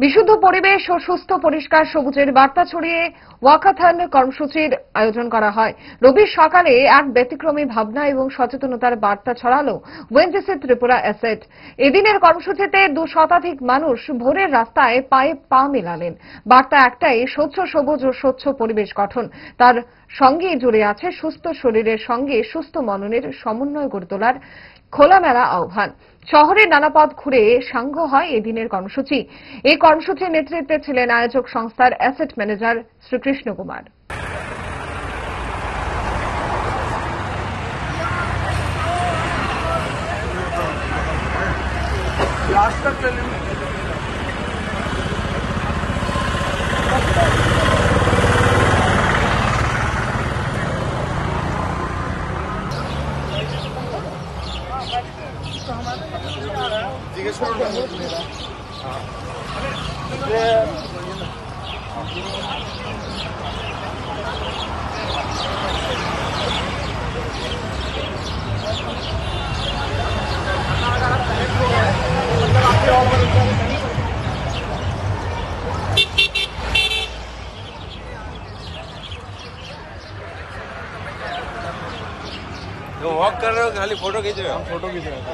বিশুদ্ধ পরিবেশ ও সুস্থ পরিষ্কার সবুজের বার্তা ছড়িয়ে ওয়াকাথন কর্মসূচির আয়োজন করা হয়। রবি সকালে এক ব্যতিক্রমী ভাবনা এবং সচেতনতার বার্তা ছড়ালো ওএনজিসি ত্রিপুরা অ্যাসেট। এদিনের কর্মসূচিতে 200 শতাধিক মানুষ ভোরের রাস্তায় পায়ে পা মেলালেন। বার্তা একটাই, স্বচ্ছ সবুজ ও স্বচ্ছ পরিবেশ গঠন। তার সঙ্গে জুড়ে আছে সুস্থ শরীরের সঙ্গে সুস্থ মননের সমন্বয় গড়ে তোলার খোলামেলা আহ্বান। শহরের নানা পথ ঘুরে সাঙ্গ হয় এদিনের কর্মসূচি। এই কর্মসূচির নেতৃত্বে ছিলেন আয়োজক সংস্থার অ্যাসেট ম্যানেজার শ্রীকৃষ্ণ কুমার। জিজ্ঞেস করুন वॉक कर रहे हो खाली फोटो खींच रहे हो? हम फोटो खींच रहे हैं।